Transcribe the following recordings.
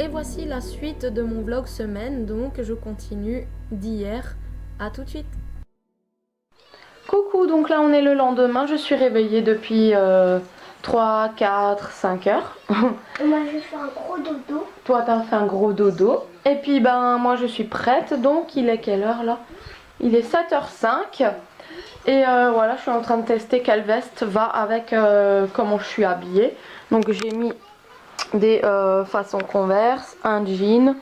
Et voici la suite de mon vlog semaine, donc je continue d'hier. À tout de suite. Coucou, donc là on est le lendemain, je suis réveillée depuis 3, 4, 5 heures. Moi je fais un gros dodo. Toi t'as fait un gros dodo. Et puis ben moi je suis prête, donc il est quelle heure là? Il est 7h05. Et voilà, je suis en train de tester quelle veste va avec comment je suis habillée. Donc j'ai mis des façons Converse, un jean,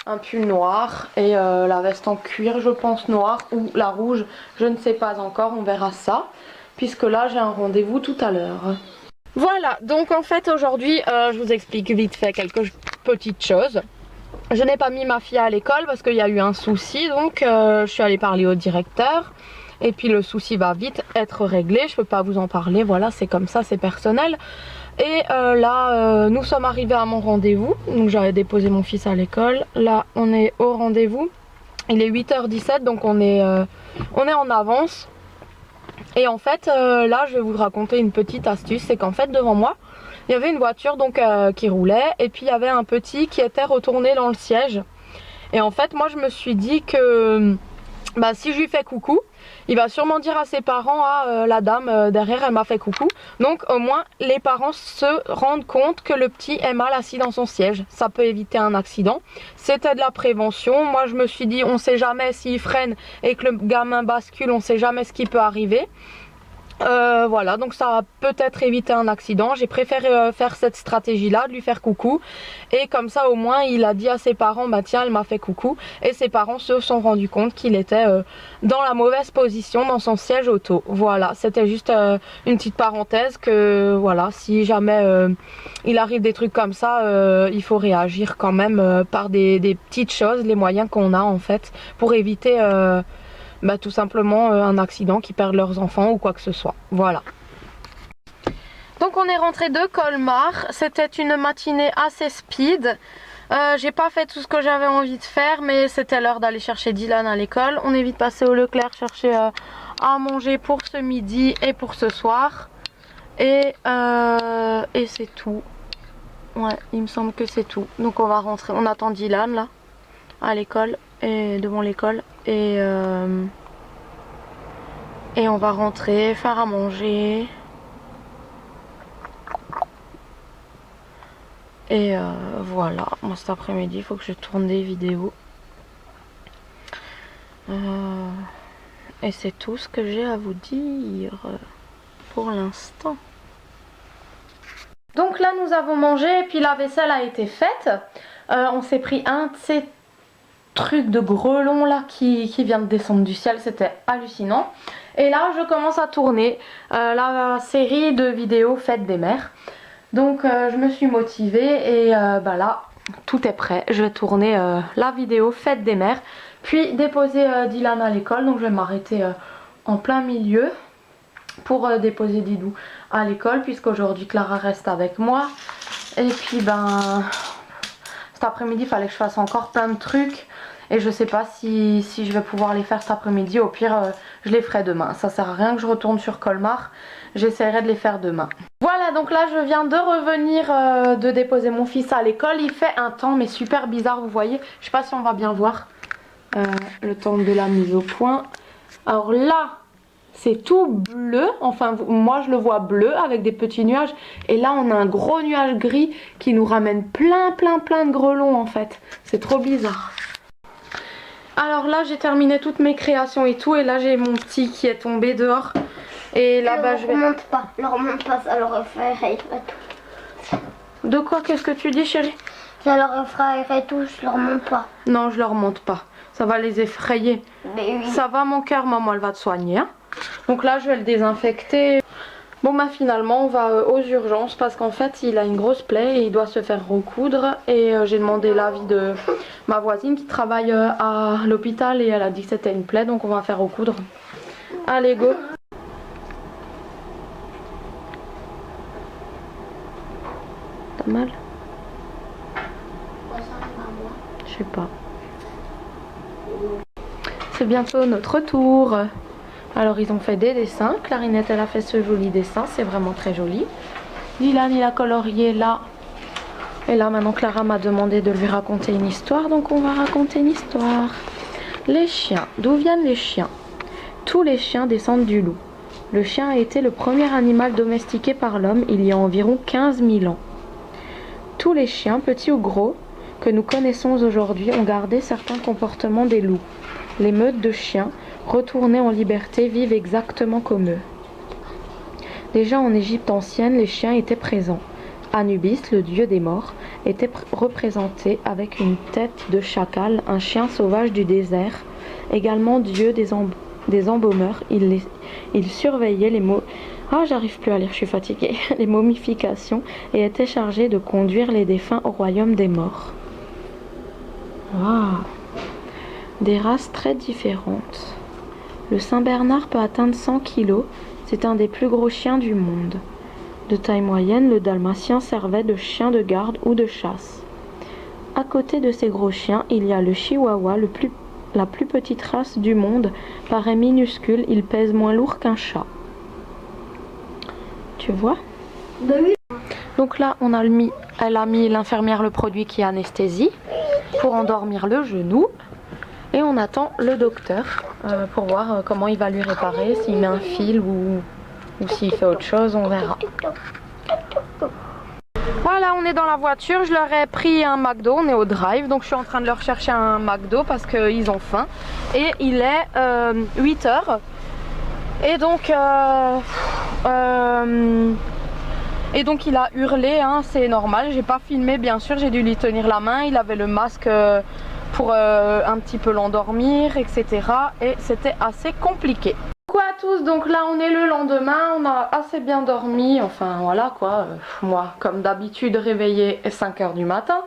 un pull noir et la veste en cuir je pense noire ou la rouge, je ne sais pas encore, on verra ça. Puisque là j'ai un rendez-vous tout à l'heure. Voilà, donc en fait aujourd'hui je vous explique vite fait quelques petites choses. Je n'ai pas mis ma fille à l'école parce qu'il y a eu un souci, donc je suis allée parler au directeur. Et puis le souci va vite être réglé, je peux pas vous en parler, voilà c'est comme ça, c'est personnel. Et là nous sommes arrivés à mon rendez-vous, donc j'avais déposé mon fils à l'école. Là on est au rendez-vous, il est 8h17 donc on est en avance. Et en fait là je vais vous raconter une petite astuce, c'est qu'en fait devant moi il y avait une voiture donc qui roulait et puis il y avait un petit qui était retourné dans le siège. Et en fait moi je me suis dit que bah, si je lui fais coucou, il va sûrement dire à ses parents, ah la dame derrière elle m'a fait coucou. Donc au moins les parents se rendent compte que le petit est mal assis dans son siège. Ça peut éviter un accident. C'était de la prévention. Moi je me suis dit on sait jamais s'il freine et que le gamin bascule, on sait jamais ce qui peut arriver. Voilà, donc ça va peut-être éviter un accident. J'ai préféré faire cette stratégie là, de lui faire coucou. Et comme ça au moins il a dit à ses parents, bah tiens elle m'a fait coucou. Et ses parents se sont rendus compte qu'il était dans la mauvaise position dans son siège auto. Voilà, c'était juste une petite parenthèse que voilà, si jamais il arrive des trucs comme ça, il faut réagir quand même par des petites choses, les moyens qu'on a en fait pour éviter bah, tout simplement un accident, qui perdent leurs enfants ou quoi que ce soit. Voilà. Donc on est rentré de Colmar. C'était une matinée assez speed. J'ai pas fait tout ce que j'avais envie de faire, mais c'était l'heure d'aller chercher Dylan à l'école. On est vite passé au Leclerc chercher à manger pour ce midi et pour ce soir. Et c'est tout. Ouais, il me semble que c'est tout. Donc on va rentrer. On attend Dylan là à l'école et devant l'école et on va rentrer, faire à manger et voilà. Moi cet après-midi il faut que je tourne des vidéos et c'est tout ce que j'ai à vous dire pour l'instant. Donc là nous avons mangé et puis la vaisselle a été faite. On s'est pris un de ces truc de grelon là qui vient de descendre du ciel, c'était hallucinant. Et là je commence à tourner la série de vidéos Fête des mères. Donc je me suis motivée et bah là tout est prêt. Je vais tourner la vidéo Fête des mères, puis déposer Dylan à l'école. Donc je vais m'arrêter en plein milieu pour déposer Didou à l'école, puisqu'aujourd'hui Clara reste avec moi. Et puis ben cet après-midi il fallait que je fasse encore plein de trucs. Et je sais pas si je vais pouvoir les faire cet après-midi. Au pire je les ferai demain. Ça sert à rien que je retourne sur Colmar. J'essaierai de les faire demain. Voilà, donc là je viens de revenir de déposer mon fils à l'école. Il fait un temps mais super bizarre, vous voyez. Je sais pas si on va bien voir le temps de la mise au point. Alors là c'est tout bleu. Enfin moi je le vois bleu avec des petits nuages. Et là on a un gros nuage gris qui nous ramène plein de grelons en fait. C'est trop bizarre. Alors là j'ai terminé toutes mes créations et tout, et là j'ai mon petit qui est tombé dehors. Et là-bas je vais... Leur monte pas, ça leur effraierait tout. De quoi? Qu'est-ce que tu dis chérie? Ça leur effraierait tout, je leur monte pas. Non je leur monte pas, ça va les effrayer. Mais oui. Ça va mon cœur, maman elle va te soigner hein. Donc là je vais le désinfecter. Bon bah finalement on va aux urgences parce qu'en fait il a une grosse plaie et il doit se faire recoudre. Et j'ai demandé l'avis de ma voisine qui travaille à l'hôpital et elle a dit que c'était une plaie, donc on va faire recoudre. Allez go. T'as mal? Je sais pas. C'est bientôt notre tour. Alors ils ont fait des dessins. Clarinette elle a fait ce joli dessin, c'est vraiment très joli. Dylan il a colorié là Et là maintenant Clara m'a demandé de lui raconter une histoire, donc on va raconter une histoire. Les chiens. D'où viennent les chiens? Tous les chiens descendent du loup. Le chien a été le premier animal domestiqué par l'homme il y a environ 15 000 ans. Tous les chiens, petits ou gros, que nous connaissons aujourd'hui ont gardé certains comportements des loups. Les meutes de chiens, retournés en liberté, vivent exactement comme eux. Déjà en Égypte ancienne, les chiens étaient présents. Anubis, le dieu des morts, était représenté avec une tête de chacal, un chien sauvage du désert. Également dieu des embaumeurs, il surveillait j'arrive plus à lire, je suis fatiguée. Les momifications et était chargé de conduire les défunts au royaume des morts. Waouh! Des races très différentes. Le Saint-Bernard peut atteindre 100 kg, c'est un des plus gros chiens du monde. De taille moyenne, le dalmatien servait de chien de garde ou de chasse. À côté de ces gros chiens, il y a le chihuahua, la plus petite race du monde, paraît minuscule, il pèse moins lourd qu'un chat. Tu vois? Donc là, elle a mis l'infirmière le produit qui anesthésie pour endormir le genou. Et on attend le docteur pour voir comment il va lui réparer, s'il met un fil ou s'il fait autre chose, on verra. Voilà, on est dans la voiture, je leur ai pris un McDo, on est au drive, donc je suis en train de leur chercher un McDo parce qu'ils ont faim. Et il est 8 h. Et donc il a hurlé, hein, c'est normal, j'ai pas filmé bien sûr, j'ai dû lui tenir la main, il avait le masque pour un petit peu l'endormir, etc. Et c'était assez compliqué. Coucou à tous, donc là on est le lendemain, on a assez bien dormi, enfin voilà quoi, moi comme d'habitude réveillée 5 h du matin.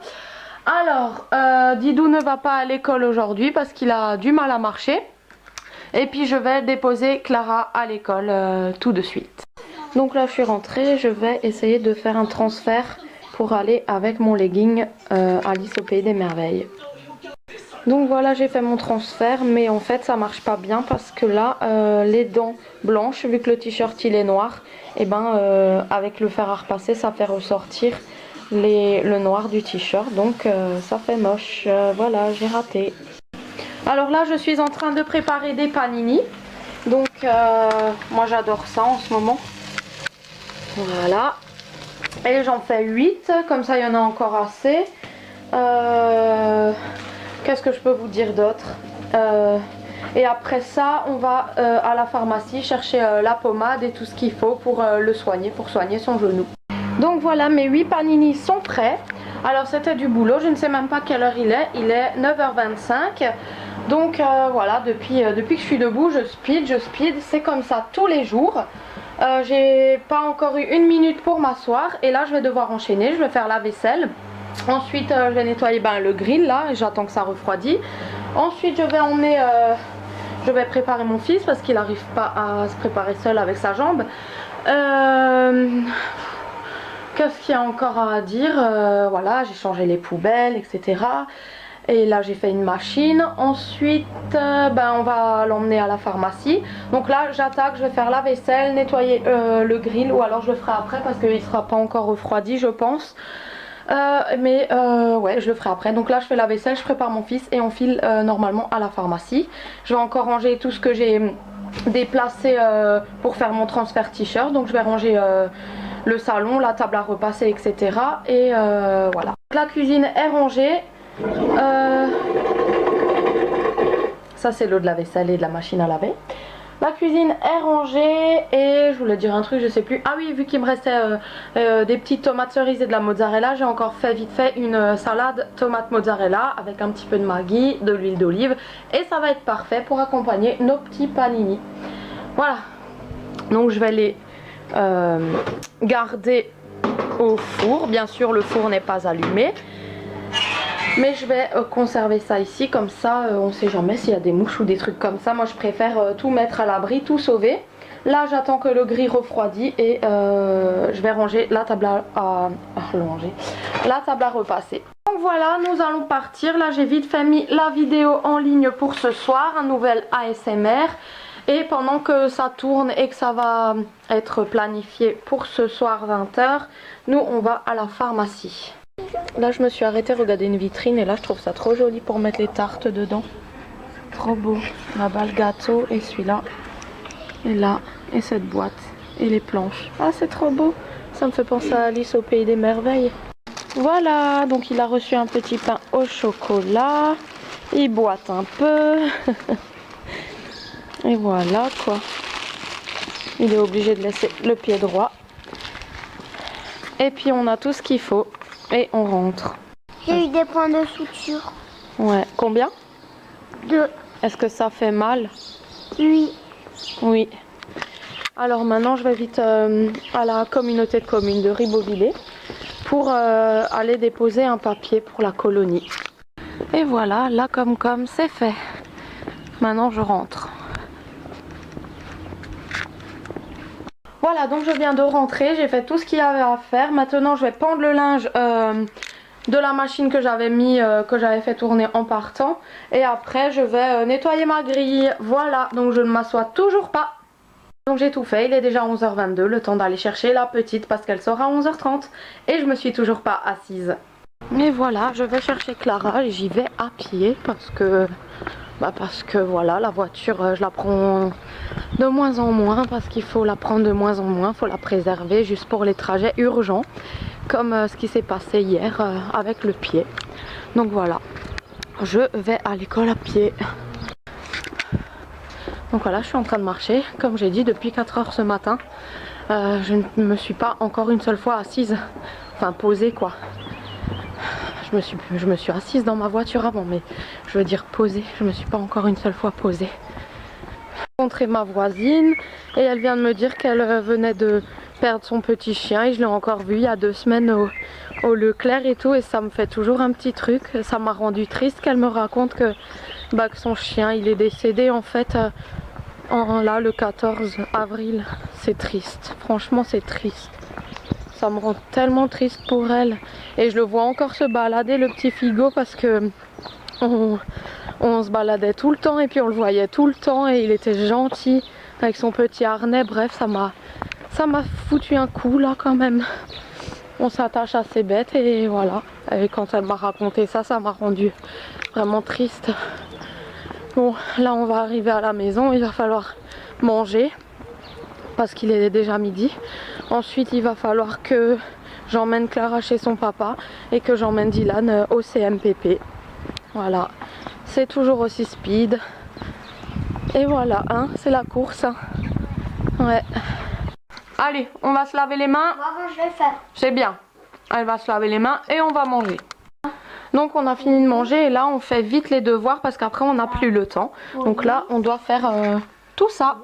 Alors, Didou ne va pas à l'école aujourd'hui parce qu'il a du mal à marcher. Et puis je vais déposer Clara à l'école tout de suite. Donc là je suis rentrée, je vais essayer de faire un transfert pour aller avec mon legging Alice au pays des merveilles. Donc voilà, j'ai fait mon transfert, mais en fait ça marche pas bien parce que là les dents blanches, vu que le t-shirt il est noir, et avec le fer à repasser ça fait ressortir le noir du t-shirt, donc ça fait moche. Voilà, j'ai raté. Alors là je suis en train de préparer des panini, donc moi j'adore ça en ce moment. Voilà, et j'en fais 8, comme ça il y en a encore assez. Qu'est-ce que je peux vous dire d'autre? Et après ça on va à la pharmacie chercher la pommade et tout ce qu'il faut pour le soigner, pour soigner son genou. Donc voilà, mes 8 panini sont prêts. Alors c'était du boulot, je ne sais même pas quelle heure il est 9 h 25. Donc voilà, depuis que je suis debout, je speed, c'est comme ça tous les jours. J'ai pas encore eu 1 minute pour m'asseoir et là je vais devoir enchaîner, je vais faire la vaisselle. Ensuite je vais nettoyer le grill là, j'attends que ça refroidisse. Ensuite je vais préparer mon fils parce qu'il n'arrive pas à se préparer seul avec sa jambe. Qu'est-ce qu'il y a encore à dire? Voilà, j'ai changé les poubelles, etc. Et là j'ai fait une machine. Ensuite on va l'emmener à la pharmacie. Donc là j'attaque, je vais faire la vaisselle, nettoyer le grill, ou alors je le ferai après parce qu'il ne sera pas encore refroidi je pense. Ouais, je le ferai après. Donc là je fais la vaisselle, je prépare mon fils et on file normalement à la pharmacie. Je vais encore ranger tout ce que j'ai déplacé pour faire mon transfert t-shirt. Donc je vais ranger le salon, la table à repasser, etc. Et voilà. La cuisine est rangée. Ça c'est l'eau de la vaisselle et de la machine à laver. La cuisine est rangée et je voulais dire un truc, je sais plus. Ah oui, vu qu'il me restait des petites tomates cerises et de la mozzarella, j'ai encore fait vite fait une salade tomate mozzarella avec un petit peu de Maggi, de l'huile d'olive, et ça va être parfait pour accompagner nos petits panini. Voilà. Donc je vais les garder au four. Bien sûr le four n'est pas allumé, mais je vais conserver ça ici, comme ça on sait jamais s'il y a des mouches ou des trucs comme ça. Moi je préfère tout mettre à l'abri, tout sauver. Là j'attends que le grill refroidit et je vais ranger la table à repasser. Donc voilà, nous allons partir. Là j'ai vite fait mis la vidéo en ligne pour ce soir, un nouvel ASMR. Et pendant que ça tourne et que ça va être planifié pour ce soir 20 h, nous on va à la pharmacie. Là je me suis arrêtée regarder une vitrine et là je trouve ça trop joli pour mettre les tartes dedans. Trop beau. Là-bas le gâteau et celui-là. Et là, et cette boîte. Et les planches. Ah c'est trop beau. Ça me fait penser à Alice au pays des merveilles. Voilà, donc il a reçu un petit pain au chocolat. Il boite un peu. Et voilà quoi. Il est obligé de laisser le pied droit. Et puis on a tout ce qu'il faut. Et on rentre. J'ai eu des points de suture. Ouais, combien? 2. Est-ce que ça fait mal? Oui. Oui. Alors maintenant je vais vite à la communauté de communes de Ribeauvillé pour aller déposer un papier pour la colonie. Et voilà, là comme c'est fait. Maintenant je rentre. Voilà, donc je viens de rentrer, j'ai fait tout ce qu'il y avait à faire. Maintenant je vais pendre le linge de la machine que j'avais mis, que j'avais fait tourner en partant. Et après je vais nettoyer ma grille. Voilà, donc je ne m'assois toujours pas. Donc j'ai tout fait, il est déjà 11h22, le temps d'aller chercher la petite parce qu'elle sort à 11h30. Et je me suis toujours pas assise. Mais voilà, je vais chercher Clara et j'y vais à pied parce que voilà, la voiture je la prends de moins en moins parce qu'il faut la prendre de moins en moins, il faut la préserver juste pour les trajets urgents comme ce qui s'est passé hier avec le pied. Donc voilà, je vais à l'école à pied. Donc voilà, je suis en train de marcher, comme j'ai dit, depuis 4 heures ce matin. Je ne me suis pas encore une seule fois assise, enfin posée quoi. Je me suis assise dans ma voiture avant, mais je veux dire posée, je me suis pas encore une seule fois posée. J'ai rencontré ma voisine et elle vient de me dire qu'elle venait de perdre son petit chien et je l'ai encore vu il y a 2 semaines au Leclerc et tout, et ça me fait toujours un petit truc. Ça m'a rendu triste qu'elle me raconte que son chien il est décédé en fait là le 14 avril. C'est triste, franchement c'est triste. Ça me rend tellement triste pour elle. Et je le vois encore se balader, le petit Figo, parce que on se baladait tout le temps et puis on le voyait tout le temps et il était gentil avec son petit harnais. Bref, ça m'a foutu un coup là quand même. On s'attache à ces bêtes et voilà. Et quand elle m'a raconté ça, ça m'a rendu vraiment triste. Bon, là on va arriver à la maison, il va falloir manger parce qu'il est déjà midi. Ensuite il va falloir que j'emmène Clara chez son papa et que j'emmène Dylan au CMPP. Voilà, c'est toujours aussi speed. Et voilà, hein, c'est la course. Ouais. Allez, on va se laver les mains. Maman, je vais faire. C'est bien. Elle va se laver les mains et on va manger. Donc on a fini de manger et là on fait vite les devoirs parce qu'après on n'a plus le temps. Donc là on doit faire tout ça.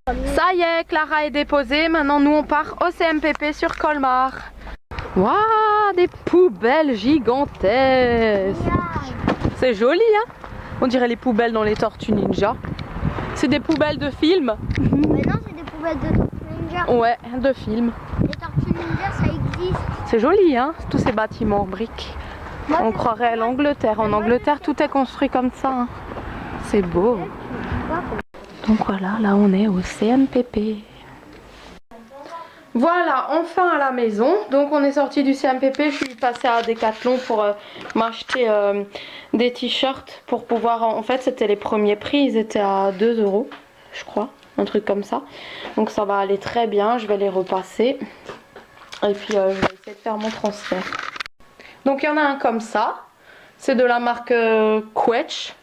Ça y est, Clara est déposée. Maintenant nous on part au CMPP sur Colmar. Waouh, des poubelles gigantesques. C'est joli hein. On dirait les poubelles dans les Tortues Ninja. C'est des poubelles de film. Mais non, c'est des poubelles de Tortues Ninja. Ouais, de film. Les Tortues Ninja, ça existe. C'est joli hein, tous ces bâtiments en briques. On croirait à l'Angleterre. En Angleterre, tout est construit comme ça. Hein. C'est beau. Donc voilà, là on est au CMPP. Voilà, enfin à la maison. Donc on est sorti du CMPP. Je suis passée à Decathlon pour m'acheter des t-shirts pour pouvoir... En fait, c'était les premiers prix. Ils étaient à 2 €, je crois. Un truc comme ça. Donc ça va aller très bien. Je vais les repasser. Et puis je vais essayer de faire mon transfert. Donc il y en a un comme ça, c'est de la marque Quetch,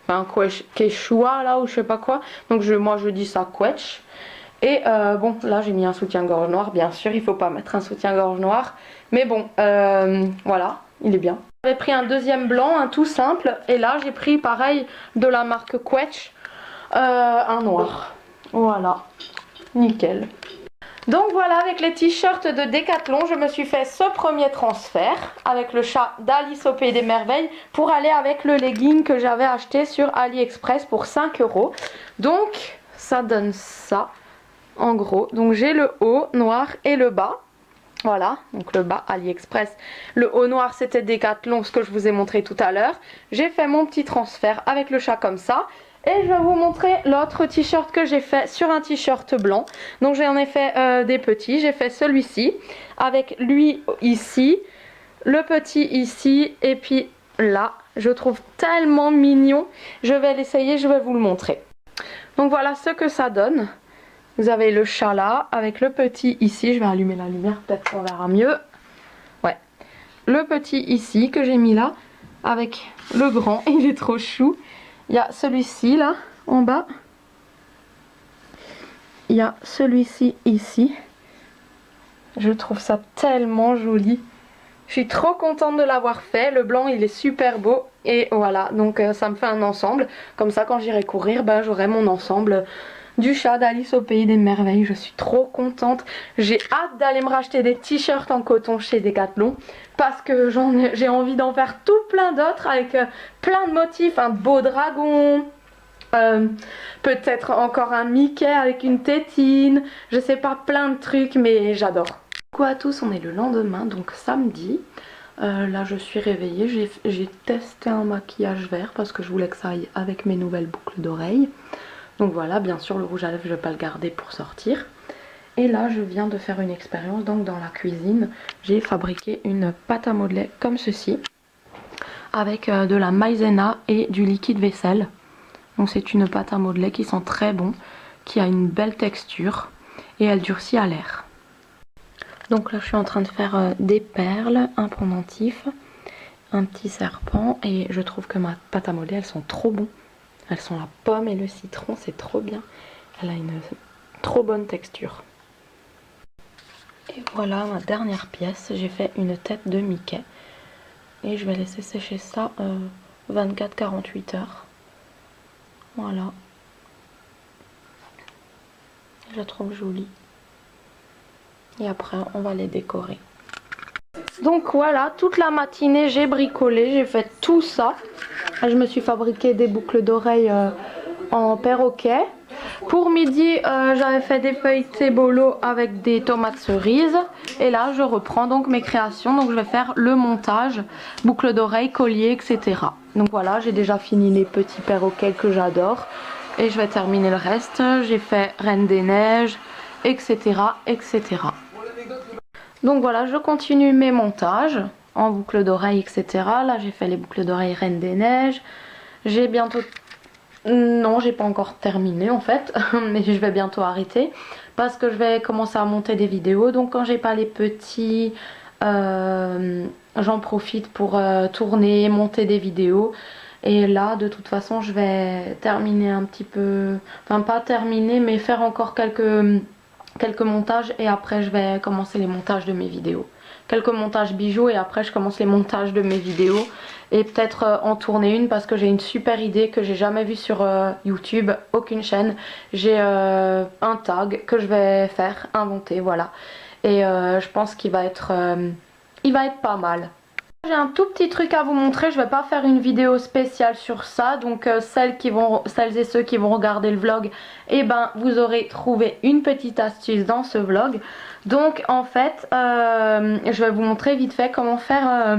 enfin Quechua là ou je sais pas quoi, donc moi je dis ça Quetch. Et bon là j'ai mis un soutien-gorge noir, bien sûr il faut pas mettre un soutien-gorge noir, mais bon voilà, il est bien. J'avais pris un deuxième blanc, un tout simple, et là j'ai pris pareil de la marque Quetch, un noir, voilà, nickel. Donc voilà, avec les t-shirts de Decathlon, je me suis fait ce premier transfert avec le chat d'Alice au Pays des Merveilles pour aller avec le legging que j'avais acheté sur AliExpress pour 5 €. Donc ça donne ça en gros. Donc j'ai le haut noir et le bas. Voilà, donc le bas AliExpress. Le haut noir c'était Decathlon, ce que je vous ai montré tout à l'heure. J'ai fait mon petit transfert avec le chat comme ça. Et je vais vous montrer l'autre t-shirt que j'ai fait sur un t-shirt blanc. Donc j'en ai fait des petits. J'ai fait celui-ci avec lui ici, le petit ici et puis là. Je trouve tellement mignon. Je vais l'essayer, je vais vous le montrer. Donc voilà ce que ça donne. Vous avez le chat là avec le petit ici. Je vais allumer la lumière, peut-être qu'on verra mieux. Ouais. Le petit ici que j'ai mis là avec le grand. Il est trop chou. Il y a celui-ci là en bas. Il y a celui-ci ici. Je trouve ça tellement joli. Je suis trop contente de l'avoir fait. Le blanc il est super beau. Et voilà, donc ça me fait un ensemble. Comme ça quand j'irai courir, ben, j'aurai mon ensemble du chat d'Alice au pays des merveilles. Je suis trop contente. J'ai hâte d'aller me racheter des t-shirts en coton chez Decathlon. Parce que j'ai envie d'en faire tout plein d'autres avec plein de motifs. Un beau dragon. Peut-être encore un Mickey avec une tétine. Je sais pas, plein de trucs mais j'adore. Coucou à tous, on est le lendemain, donc samedi. Là je suis réveillée, j'ai testé un maquillage vert parce que je voulais que ça aille avec mes nouvelles boucles d'oreilles. Donc voilà, bien sûr le rouge à lèvres je vais pas le garder pour sortir. Et là je viens de faire une expérience, donc dans la cuisine j'ai fabriqué une pâte à modeler comme ceci. Avec de la maïzena et du liquide vaisselle. Donc c'est une pâte à modeler qui sent très bon, qui a une belle texture et elle durcit à l'air. Donc là je suis en train de faire des perles, un pendentif, un petit serpent et je trouve que ma pâte à modeler elles sont trop bon. Elles sont la pomme et le citron, c'est trop bien. Elle a une trop bonne texture. Et voilà ma dernière pièce, j'ai fait une tête de Mickey. Et je vais laisser sécher ça 24-48 heures. Voilà. Je la trouve jolie. Et après on va les décorer. Donc voilà, toute la matinée j'ai bricolé, j'ai fait tout ça. Je me suis fabriqué des boucles d'oreilles en perroquet. Pour midi j'avais fait des feuilletés bolo avec des tomates cerises. Et là je reprends donc mes créations. Donc je vais faire le montage, boucles d'oreilles, collier, etc. Donc voilà, j'ai déjà fini les petits perroquets que j'adore. Et je vais terminer le reste. J'ai fait Reine des Neiges, etc. etc. Donc voilà, je continue mes montages en boucles d'oreilles, etc. Là, j'ai fait les boucles d'oreilles Reine des Neiges. J'ai bientôt... Non, j'ai pas encore terminé en fait, mais je vais bientôt arrêter parce que je vais commencer à monter des vidéos. Donc quand j'ai pas les petits, j'en profite pour tourner, monter des vidéos. Et là, de toute façon, je vais terminer un petit peu... Enfin, pas terminer, mais faire encore quelques montages et après je vais commencer les montages de mes vidéos. Quelques montages bijoux et après je commence les montages de mes vidéos et peut-être en tourner une parce que j'ai une super idée que j'ai jamais vue sur YouTube, aucune chaîne. J'ai un tag que je vais faire, inventer, voilà. Et je pense qu'il va être pas mal. J'ai un tout petit truc à vous montrer, je vais pas faire une vidéo spéciale sur ça, donc celles et ceux qui vont regarder le vlog, eh ben vous aurez trouvé une petite astuce dans ce vlog. Donc en fait, je vais vous montrer vite fait comment faire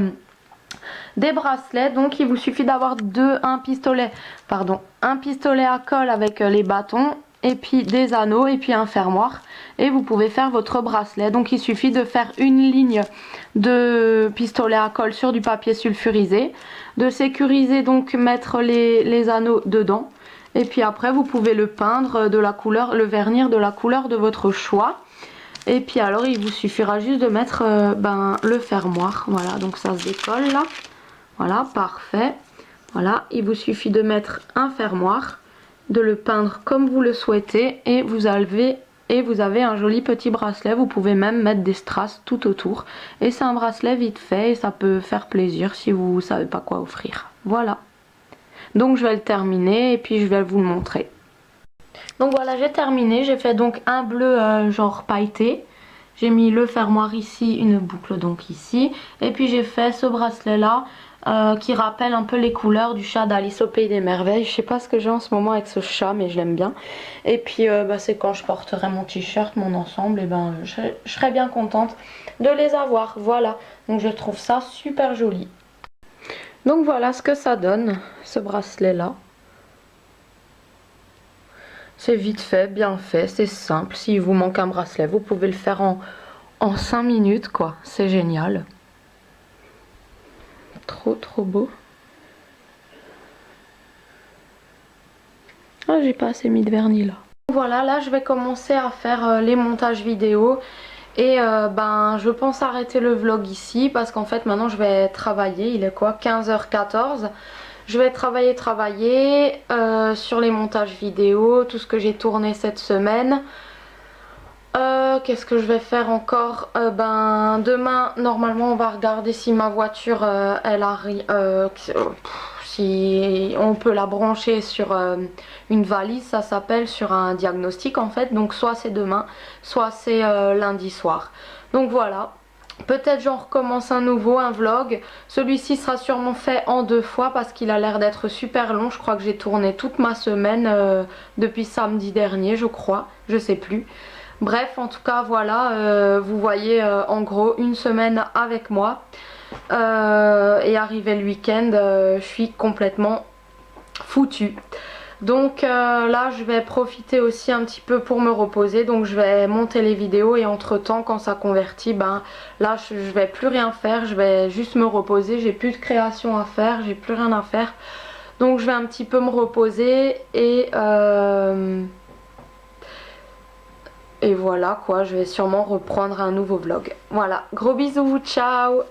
des bracelets. Donc il vous suffit d'avoir un pistolet à colle avec les bâtons et puis des anneaux et puis un fermoir et vous pouvez faire votre bracelet. Donc il suffit de faire une ligne de pistolet à colle sur du papier sulfurisé, de sécuriser, donc mettre les anneaux dedans et puis après vous pouvez le peindre de la couleur, le vernir de la couleur de votre choix. Et puis alors il vous suffira juste de mettre le fermoir. Voilà, donc ça se décolle là. Voilà, parfait. Voilà, il vous suffit de mettre un fermoir, de le peindre comme vous le souhaitez et vous avez un joli petit bracelet. Vous pouvez même mettre des strass tout autour. Et c'est un bracelet vite fait et ça peut faire plaisir si vous savez pas quoi offrir. Voilà. Donc je vais le terminer et puis je vais vous le montrer. Donc voilà, j'ai terminé. J'ai fait donc un bleu genre pailleté. J'ai mis le fermoir ici, une boucle donc ici. Et puis j'ai fait ce bracelet là qui rappelle un peu les couleurs du chat d'Alice au pays des merveilles. Je sais pas ce que j'ai en ce moment avec ce chat mais je l'aime bien. Et puis c'est quand je porterai mon t-shirt, mon ensemble, et je serai bien contente de les avoir. Voilà, donc je trouve ça super joli. Donc voilà ce que ça donne, ce bracelet là. C'est vite fait, bien fait, c'est simple. S'il vous manque un bracelet, vous pouvez le faire en 5 minutes quoi. C'est génial. Trop beau. Ah, j'ai pas assez mis de vernis là. Voilà, là je vais commencer à faire les montages vidéo. Et ben je pense arrêter le vlog ici parce qu'en fait maintenant je vais travailler. Il est quoi, 15h14. Je vais travailler sur les montages vidéo, tout ce que j'ai tourné cette semaine. Qu'est-ce que je vais faire encore? Ben demain normalement on va regarder si ma voiture elle arrive, si on peut la brancher sur une valise, ça s'appelle, sur un diagnostic en fait. Donc soit c'est demain, soit c'est lundi soir. Donc voilà. Peut-être j'en recommence un nouveau, un vlog. Celui-ci sera sûrement fait en 2 fois parce qu'il a l'air d'être super long. Je crois que j'ai tourné toute ma semaine depuis samedi dernier, je crois. Je sais plus. Bref, en tout cas, voilà. Vous voyez en gros une semaine avec moi. Et arrivé le week-end, je suis complètement foutue. Donc là je vais profiter aussi un petit peu pour me reposer, donc je vais monter les vidéos et entre temps quand ça convertit, ben là je vais plus rien faire, je vais juste me reposer, j'ai plus de création à faire, j'ai plus rien à faire, donc je vais un petit peu me reposer et voilà quoi, je vais sûrement reprendre un nouveau vlog. Voilà, gros bisous, ciao.